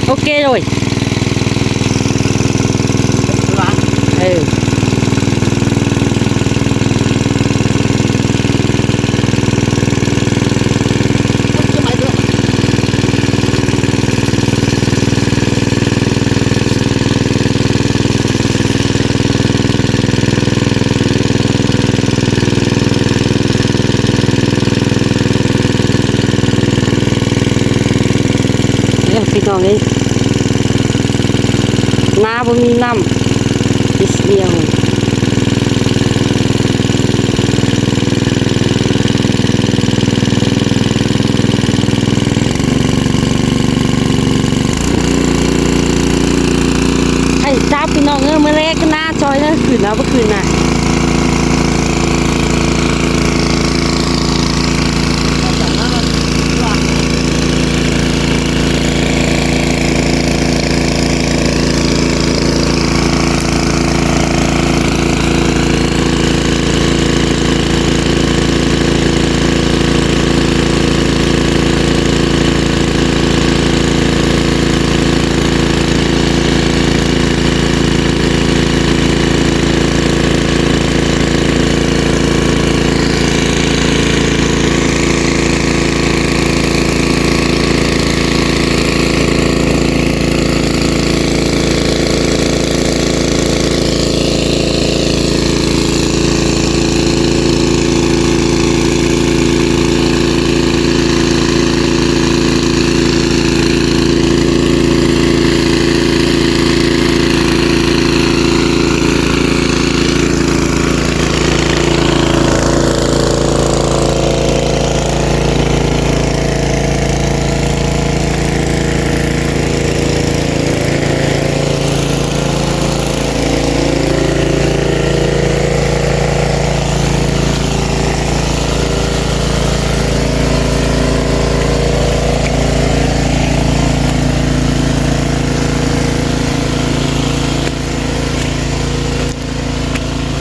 ok rồi. Ừ.พี่น้องนี่น้าบ่มีน้ำนิดเดียวไอ้จ้าพี่น้องเมื่อแรกก็น่าจอยนะคืนแล้วเมื่อคืนน่ะ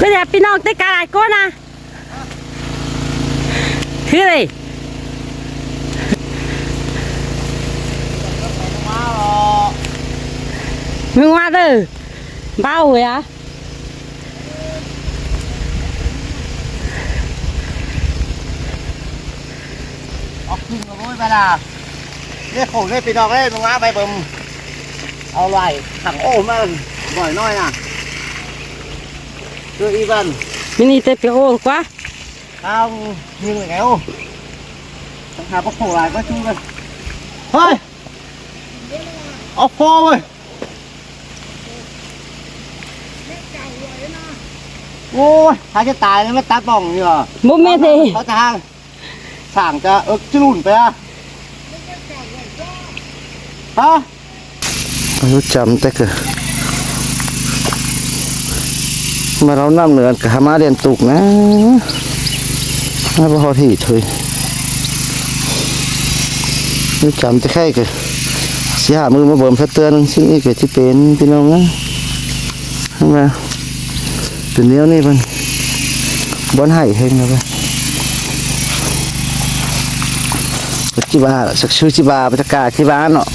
ก็เดี๋ยวพี่น้องได้การก้นนะคืออะไรมึงมาเด้อเบ้าเลยอ่ะออกขึ้นมาโว้ยไปละเนี่ยของเนี่ยพี่น้องเนี่ยมึงมาไปเบิ่มเอาไหลถังโอ้มันบ่อยน้อยนะคืออีบัน mini tê piao quá tao như người nghèo thằng hà có khổ lại có chung rồi thôi ốc khô ơi ôi hai cái tài nó mới tát bỏng như à bố mẹ thì có thang sảng cho ức chứ lùnไปà hả อายุจำแต่เกิดมาเราน้ำเหนือกับมาเรียนตุกนะมาพอที่ถุยอายุจำแต่แค่เกิดเสียมือมาเบิ่มสะเตือนซึ่งอีกเกิดที่เป็นพี่น้องนะทำไมตัวเนี้ยนี่มันบอนไห้เฮงเลยปัจจุบันสักชื่อจิบาปัจจกาจิบาเนาะ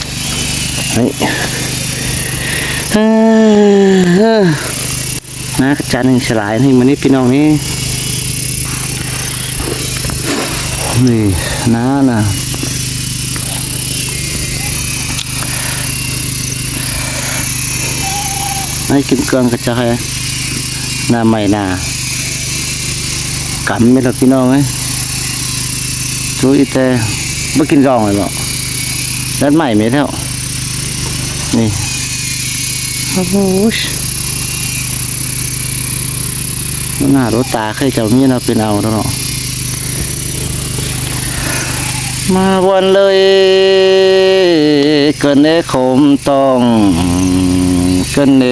นะจานหนึ่งฉลายนี่มันนี่พี่น้องนี่นี่น้าน่ะให้กินเกลืองกระจายหน้าใหม่หน้ากำไม่หรอกพี่น้องไอ้ช่วยแต่ไม่กินรองเลยหรอกด้านใหม่ไม่เท่านี่โอ้โหหน้ารถตาเคยเจ้านี้เราเป็นเอาแล้วเนาะมาวันเลยเกินเนคมต้องเกินเน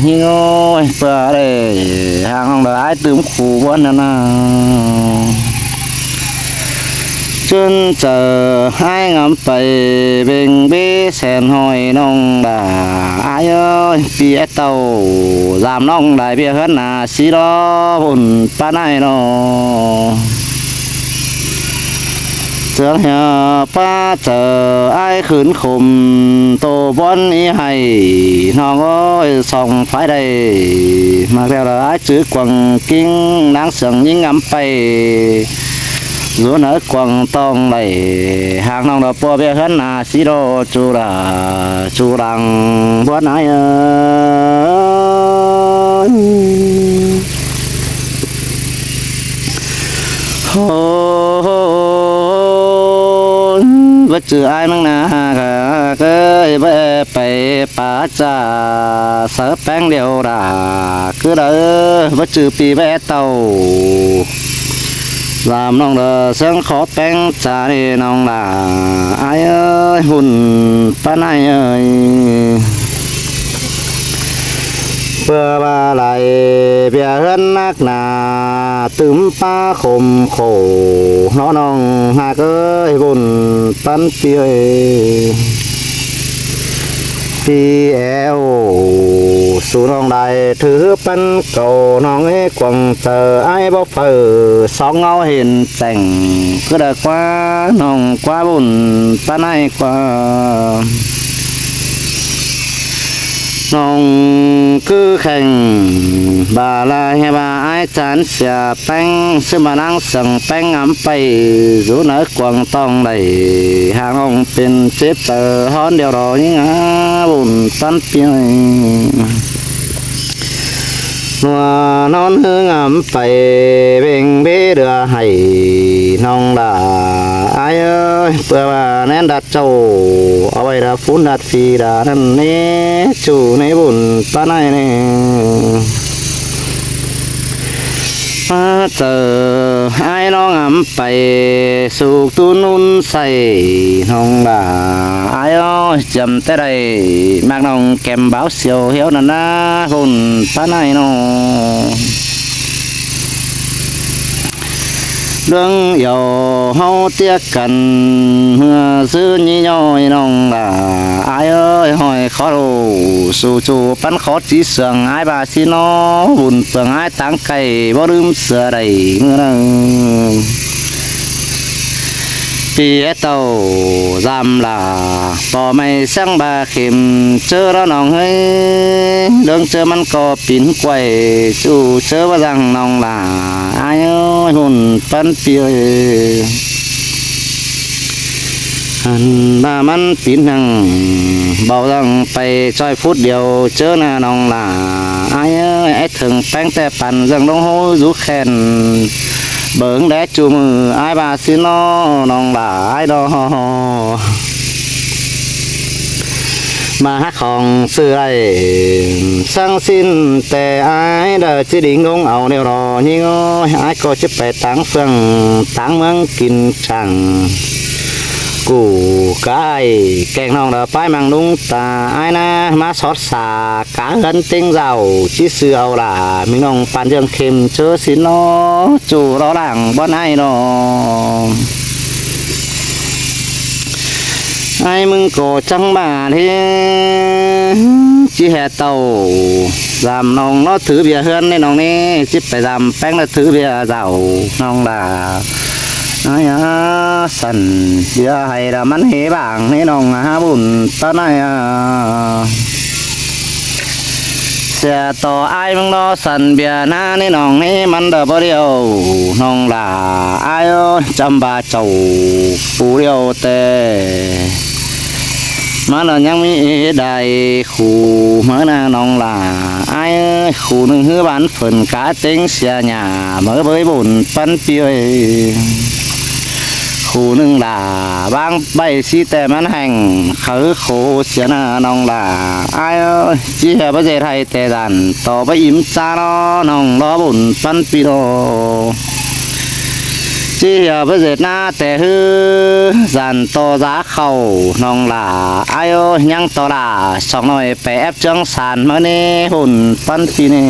หิ้งอ้อยเปล่าเลยหางของร้ายตื่มขู่วันนั้นจนเจอให้งำไปเบ่งเบี้แสนหอยน้องด่าอายเอ้ยปีไอเต่าลามน้องได้เบี้ยเฮือนหน้าสีล้อหุ่นป้าไนนอ เสือเหี่ยป้าเจอไอ้ขืนข่มโตบอนนี้ให้น้องเอ้ยส่องไฟได้มาแล้วละไอ้จื้อกวางกิ้งนางเสียงยิ่งงำไปรู้นกวางต้องไหลหากน้องดอกปัวเบี้ยหันหน้าสีโดจูรังบัวไหนเอ้ยโอ้ว่าจือไอ้มังนาเคยไปป่าจ่าเสือแป้งเดียวด่าคือเด้อว่าจือปีแม่เต่าลามน้องเด้อเสียงขอแป้งจ่านี่น้องด่าไอ้เอ้ยหุ่นป้าไหนเอ้ยเพื่อว่าไหลเบียเฮือนนักหนาตึมป้าคมโขน้องหากเอ้ยบุญปันเปียพี่แอวสู่น้องได้ถือเป็นเก่าน้องเอ้กวงเจอไอ้บ่เฟอสองเงาเห็นแต่งก็ได้กว่าน้องกว่าบุญป้าไหนกว่าน้องคือแข่งบาลาให้บาไอ้จานเสียแป้งซื้อมานั่งสั่งแป้งอำไปรู้เนื้อกวางต้องได้หางองเป็นเจ็บเตอฮ้อนเดียวรอยิ่งบุญตันเปียนัวนอนหึงอำไปเบ่งเบเดือให้น้องด่าไอ้เอ้ยเพื่อว่าแน่นดัดเจ้าเอาไว้ดับฝุ่นดัดฟีดานั่นนี่จู่ในบุญป้าไหนนี่มาเจอไอ้น้องอำไปสู่ตูนุ่นใส่น้องด่าไอ้เอ้ยจำแต่ได้มากน้องแก้มบ่าวเสียวเหี่ยวนั่นนะคุณป้าไหนน้องเรื่องเยาเฮาเตี้ยกันเมื่อซื้อยี่ย่อยน้องล่ะอายเอ้ยหอยขอรูสู่จูปันขอจีเสืองอายบาสิน้อบุญเปลืองอายตังไก่บ่ลืมเสือใดเมื่อนั้นปีเต้าจำลาพอไม่สังบาเข็มเจอแล้วน้องเฮ้ยเรื่องเจอมันก็ปิ่นกล้วยจู่เจอว่าจังน้องลาอายเอ้ยหุ่นปันเปียหันมามันปิ่นหังเบาจังไปจอยฟุตเดียวเจอหน้าน้องลาอายเอ้ยไอ้ถึงแป้งแต่ปั่นจังลงโหยุแคนเบิ่งแดดจูมือไอ้บาสิน้อน้องหลายดอมาหาของซื้อไรสั่งสิ้นแต่ไอ้เด้อจิดิ่งลงเอาเดี๋ยวรอยิ่งไอ้ก็จะไปตั้งเฟืองตั้งเมืองกินช่างกูกายแกงน้องเด้อไปมังลุงตาไอ้นะมาสอดสากาเงินติ้งเจ้าชี้เสือเอาล่ะมีน้องปานเรื่องเข็มเจอสิน้อจู่รอหลังบ่ไอ้น้องไอ้มึงก็จังมาเท่จีแห่เต่าจำน้องnóถือเบียร์เฮือนในน้องนี่จิบไปจำแป้งแล้วถือเบียร์เจ้าน้องด่าไอ้สันเดี๋ยวให้ละมันเหบางให้น้องหาบุญตอนไหนเสียต่อไอ้มึงรอสันเบียร์หน้าในน้องนี่มันเดบเดียวน้องด่าไอ้จำบาเจ้าปูเดียวแต่มันยังมีได้คู่เมื่อนาน้องลาไอ้คู่หนึ่งฮือบ้านฝนกาเต็งเสียหน้าเมื่อเบยบุญปันเปียคู่หนึ่งลาบางใบสีแต่มันแห้งเขาโคเสียหน้าน้องลาไอ้จีเหประเทศไทยแต่ดันต่อไปอิ่มซาล้อน้องล้อบุญปันปีโดจีเหประเทศหน้าแต่ฮือสันโตจ้าเข้าน้องลาไอ้ยังต่อลาสองหน่อยไปแอบจังสานมาเน่หุ่นปันปีเน่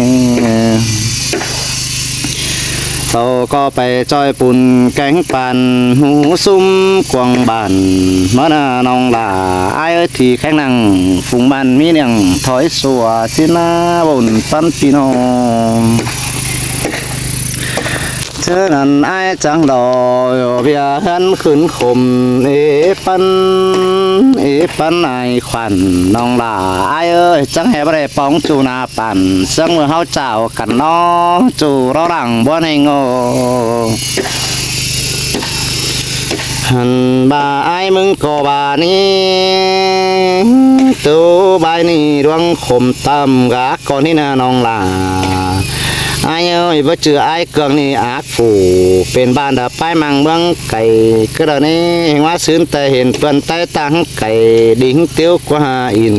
โตก็ไปจอยปุ่นแกงปันหูซุ่มกวางบานเมื่อน้องลาไอ้ที่แข้งนั่งฝุ่งบันมีเนียงถอยสัวสินาบุญปันปีน้อง เธอนั้นอายจังดอยเบียหันขึ้นขมปันไอขวัญน้องหลาอายเอ้ยจังให้บ่ได้ป้องจูนาปั่นเสียงเมื่อเฮาเจ้ากันน้อจูเราหลังบ่ให้โง่หันบ่าอายมึงก็บ่านี้ตัวบายนี่ดวงขมต่ำกะก่อนนี่นะน้องหลาอายเอ้ยบ่เจออายเกืองนี่อาจฝูเป็นบ้านดาป้ายมังเมืองไก่ก็ดนี้เห็นว่าซื้นแต่เห็นเปิ้นใต้ตังไก่ดิ่งเตี้ยวกว่าอิน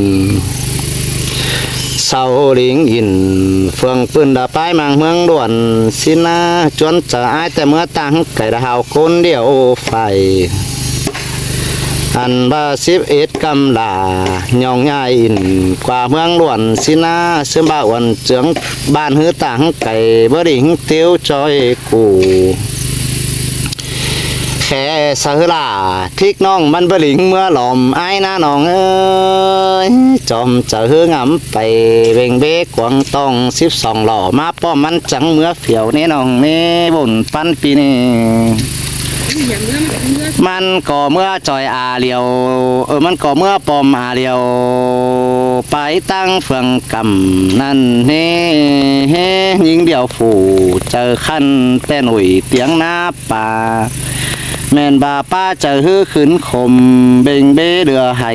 เศร้าลิงอินเฟืองปืนดาป้ายมังเมืองด่วนสินะจวนจะอายแต่เมื่อตังไก่ดาวคนเดียวไฟอันบ่11กำลาย่องย่ายอินกว่าเมืองล้วนสินะเสื่อมบ่าวันเจืองบ้านหือต่างไก่บ่ดิ่งเตียวจอยกูแค่สะลาทิกน้องมันบ่หลิงเมื่อหลอมอ้ายนะน้องเอ้ยจอมจะหืองำไปเบ่งเบกวางต้อง12หล่อมาป้อมมันจังเมื่อเฟียวนี่น้องนี่บุญปันปีนี้มันก็เมื่อจอยอาเลียวมันก็เมื่อปอมอาเลียวไปตั้งเฟืองกำนั่นเฮ้ยิงเดียวฝูเจอขั้นแต่หนุ่ยเตียงหน้าป่าแม่นบาป้าเจอฮื้อขึ้นขมเบ่งเบเดือไห้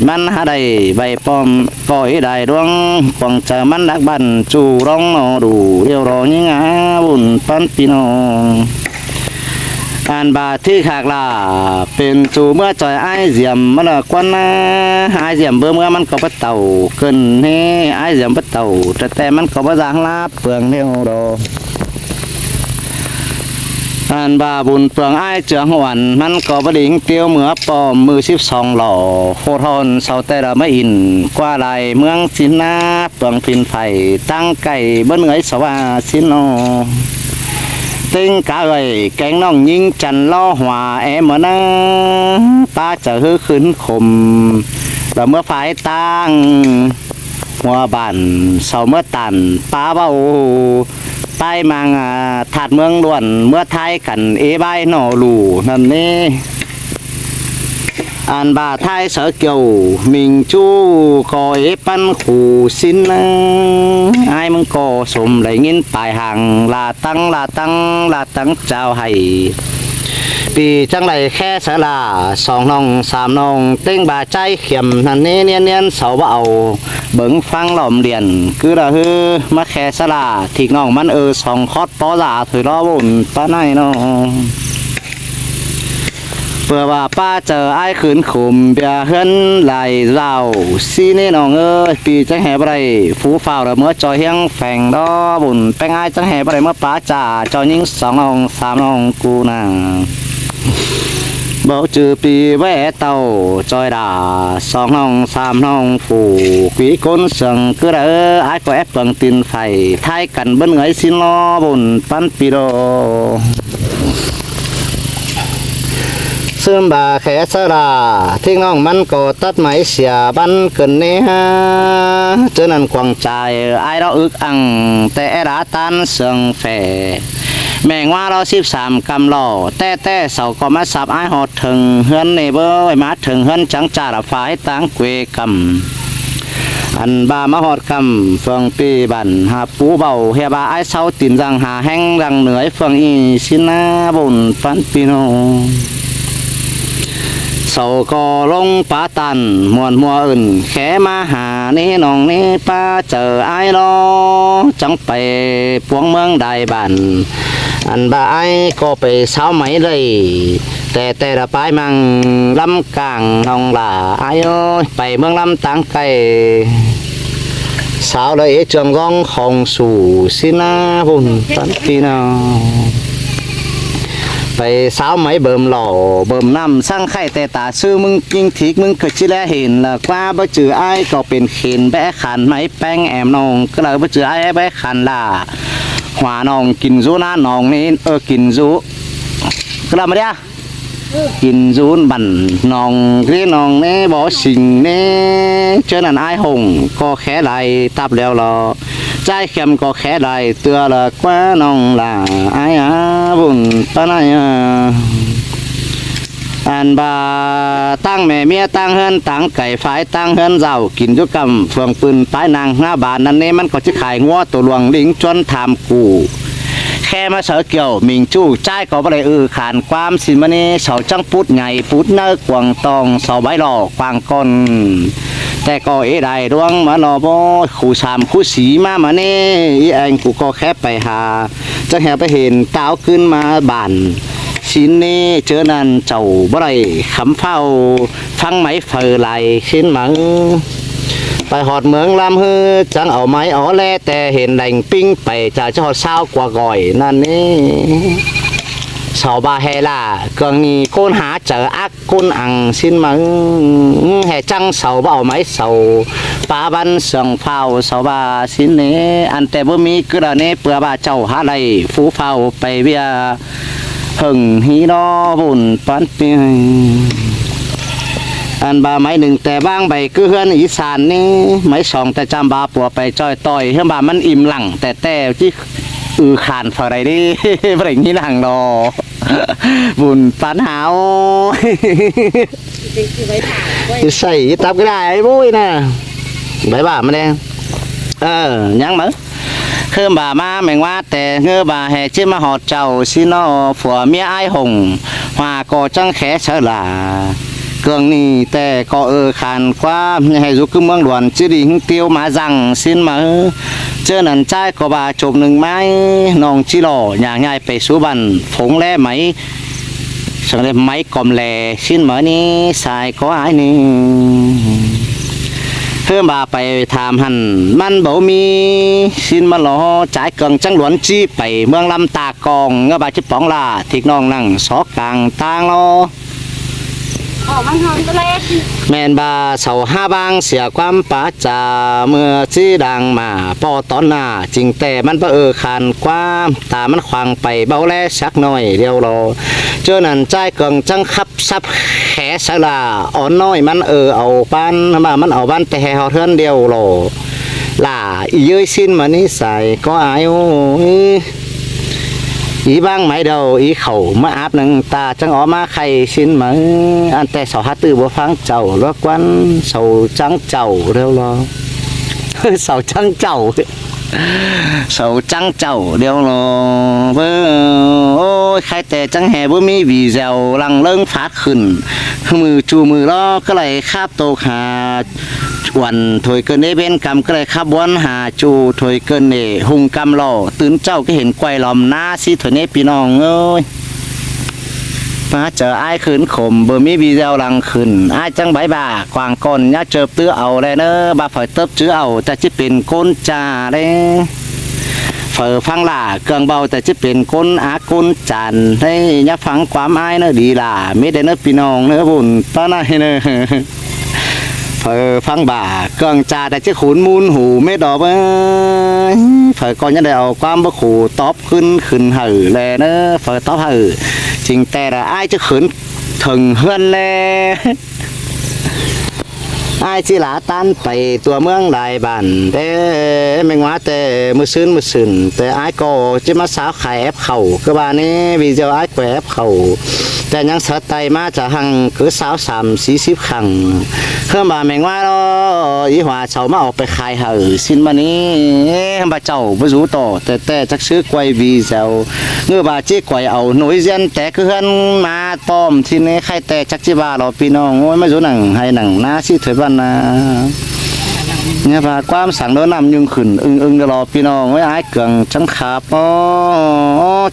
มันหาได้ใบปอมก้อยได้ดวงควงเจอมันนักบันจูร้องนอดูเรียวรอยิงอาบุญปันปีนองการบาที่ขากลาเป็นจูเมื่อจอยไอเสียมมันละกวนนะไอเสียมเมื่อมันก็ปะเต่าเกินเฮ้ไอเสียมปะเต่าแต่มันก็ปะจางลาเปลืองเดียวดออันบาบุญเปลืองไอเจืองหวันมันก็บดิ่งเตียวเหมือปอมมือ12หล่อโคทอนเสาแต่ละไม่อินกว่าไรเมืองสินนาเปลืองพินไผ่ตั้งไก่บนเหนือสว่าสินโนตึงกะเอ้ยแกงน้องยิงจันล้อหัวเหมือนนะตาจะฮื้อขึ้นขมแล้วเมื่อฝ่ายตั้งหัวบันเสาเมื่อตันป้าเบาใต้มังถาดเมืองล้วนเมื่อไทยกันใบหน่อหลูนั่นนี่อันบาไทยเสือเกี่ยวมิงจูคอยปั้นขู่สินนะไอ้มึงก็สมได้ยินปลายห่างลาตั้งเจ้าให้ปีจังไรแค่สลา2น้อง3น้องเต้งบาใจเข็มนั่นนี่เนียนเสาเบาเบิ่งฟังหล่อมเรียนคือละฮือมาแค่สลาที่น้องมัน2คอดปอลาถือล้อบุญป้าไหนน้องเพื่อว่าป้าเจอไอ้ขืนขุมเบียเฮือนไหลเหล่าซีนี่น้องเอ้ยปีจังแห่บไรฟูฝ่าวเมื่อจอยเฮียงแฝงดอบุญแป้งไอ้จังแห่บไรเมื่อป้าจ่าจอยยิง2น้อง3น้องกูน่ะบอกจือปีแวะเต่าจอยด่า2น้อง3น้องฝูกุยก้นเสียงคือไอ้ก็แอบเปลืองตีนไฟไทยกันเบิ้งไงสินล้อบุญปันปีโดซึมบาแขสราที่น้องมันก็ตัดไม้เสียบันเกินเนี่ยเจอนั่นควงใจไอ้เราอึกอังแต่ราตันเสียงแฝแม่งว่าเรา13กำหล่อแต่เสาก็มาสับไอ้หอดถึงเฮือนในเบอร์ไว้มาถึงเฮือนจังจ่าฝ่ายต่างเกวกำอันบามาหอดกำเฟืองปีบันหาปูเบาเฮียบาไอ้เสาตินรังหาแห้งรังเหนือเฟืองอีสินาบุญปันปีโนเสาก็ลงป่าตันมวนมัวอื่นแค่มาหานี่น้องนี่ป้าเจอไอ้รอจังไปปวงเมืองได้บันอันบ่าไอ้ก็ไปเช้าไหมเลยแต่ละปลายมังลำกลางน้องหล่าไอ้ไปเมืองลำตังไกสาวเลยจงร้องของสู่สินาบุญตันปีนาไปสาวไหมเบิ่มหล่อเบิ่มน้ำสร้างไข่แต่ตาซื้อมึงยิงทิกมึงเกิดชิแลเห็นละกว่าบ่จือไอ้ก็เป็นเข็นแบะขันไหมแป้งแอมนองก็เลยบ่จือไอ้แบะขันล่ะหัวนองกินซูนะนองนี่กินซูก็เลยมาเดียกินซูนบั่นนองที่นองนี่บ่สิงนี่เจอนั่นไอ้หงก็แค่ไรตับแล้วรอ ใจเข้มก็แค่ได้เตือละกว่าน้องลาอายบุญปานายอันบาตั้งแม่เมียตั้งเฮือนตั้งไก่ฝายตั้งเฮือนเจ้ากินจุกำเฟืองปืนปลายนางหน้าบานนั่นนี่มันก็จะขายงัวตัวหลวงลิงจนทำกูแค่มาเสือเกี่ยวมิงจู้ใจก็บ่ได้ขานความสิมันนี่เสาจังปุดไงปุดเนื้อกวางตองเสาใบหลอกวางก้นแต่ก็ได้ดวงมาหนอบ่คู่สามคู่สีมานี่อีเองกูก็แค่ไปหาจะแห่ไปเห็นเต้าขึ้นมาบานชิ้นนี้เจอนั่นเจ้าบ่ได้คำเฝ้าฟังไหมเฟอไหลชิ้นมังไปหอดเมืองลำฮือจังเอาไม้เอาแลแต่เห็นแหล่งปิ้งไปจะหอดเศร้ากว่าก่อยนั่นนี่สาวบาเฮล่าเกืองนี้ก้นหาเจออักก้นอังชิ้นมังแห่จังเสาบ่เอาไม้เสาป่าบันเสียงเฝ้าสาวบาชิ้นนี้อันแต่บ่มีกระเนเปื่อบาเจ้าหาไรฟูเฝ้าไปเวียหึงฮีนอบุญปันเปียอันบาไม้หนึ่งแต่บ้างใบคือเฮือนอีสานนี่ไม้สองแต่จำบาปัวไปจ้อยต่อยเฮือนบามันอิ่มหลังแต่ที่ขานฝ่าไรดิเปล่งนี้หลังดอบุญปันหาวใส่ตับก็ได้ไอ้บุ้ยนะใบบ่ามาแดงยังมั้งเครื่องบ่ามาแมงว่าแต่เงือบ่าแห่ชื่อมาหอดเจ้าสินอผัวเมียไอ้หงว่าก็จังแขเฉลาเกืองนี้แต่ก็ขานความให้ยุคือเมืองหลวงชื่อดิ่งเตียวมาจังสิ้นมาเจอนันใจก็บ่าจบหนึ่งไม้น้องชิโร่อย่างง่ายไปสู่บันผงแล่ไหมสังเกตไม้กลมแลสิ้นเหมือนี้สายก็หายนี่เพื่อมาไปถามหันมันบ่มีสินมาหล่อจ่ายเกิงจังหลวนจี้ไปเมืองลำตากองเงาบาจิป๋องลาที่น้องนั่งสอกกลางทางรอมันหอมตะเล็กแมนบาเสาห้าบางเสียความป่าจาเมื่อจี้ดังมาปอตอนหน้าจริงแต่มันขานความตามันขวางไปเบาแลสักหน่อยเดียวรอเจอนั่นใจเกิงจังคับซับแขสลาอ่อนน้อยมันเอาบ้านมามันเอาบ้านแต่แห่เทือนเดียวรอล่าอีเย้ยสิ้นมานี่ใส่ก็อายโอ้อีบ้างไหมเดาอีเข่ามาอาบหนังตาจังออมาไข่ชิ้นมืออันแต่สาวฮัตตื้อบ่ฟังเจ้าลวกวันสาวจังเจ้าเร็วรอสาวจังเจ้าสาวจังเจ้าเดียวรอโอ้ยใครแต่จังแห่บ่มีวีแซวลังเลิ่งฟาดขึ้นมือจูมือล้อก็เลยคาบโตหาวันถอยเกินได้เป็นกำก็เลยขับวนหาจูถอยเกินเนหุงกำรอตื่นเจ้าก็เห็นไกวหลอมหน้าสิถอยเนพี่น้องเอ้ยมาเจอไอ้ขืนขมเบอร์มีบีเจลลังขึ้นไอ้จังใบบ่ากวางก้นย่าเจอตื้อเอาเลยเนอะบ่าฝอยเติบจื้อเอาแต่จะเป็นก้นจ่าเลยเฝอฟังล่าเกลืองเบาแต่จะเป็นก้นอาก้นจันให้ย่าฟังความไอ้เนอะดีล่ะไม่ได้เนอะพี่น้องเนอะบุญป้าหน้าเนอะเฝอฟังบ่าเกลืองจ่าแต่จะขุนมูลหูไม่ดอกเฝอก่อนจะได้เอาความบ่ขู่ตอบขึ้นหือเลยเนอะเฝอตอบหือจริงแต่ละไอ้จะขืนถึงเฮือนแล้วไอ้สิหลาตันไปตัวเมืองหลายบ้านแต่ไม่ว่าแต่มือซื่นแต่ไอ้ก็จะมาสาวขายแอปเข่าคือบ้านนี้วิจารณ์แกวแอปเข่าแต่ยังสะไตมาจะหังคือสาว30-40ขังเครื่องบาแมงว่าเนาะอีหัวเฉามาออกไปขายเหอสิ้นวันนี้บาเจ้าบ่รู้ต่อแต่จักซื้อกล้วยวีเซลเงื่อบาจี้กล้วยเอาหน่วยเรียนแต่คือเฮือนมาต้อมที่นี่ใครแต่จักจิบาเราพี่น้องโอ้ยไม่รู้หนังให้หนังหน้าสิถอยบ้านนะเนี่ยพาความสั่งโดนนำยุ่งขึ้นอึงเดี๋ยวรอพี่น้องไว้หายเกลืองจังขาบ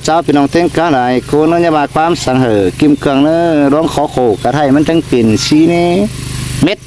เจ้าพี่น้องเต้นกันไหนคุณนั่นเนี่ยพาความสั่งเหอกิมเกลืองเนอะร้องขอโขกกระไทยมันจังปิ่นชี้นี่เม็ด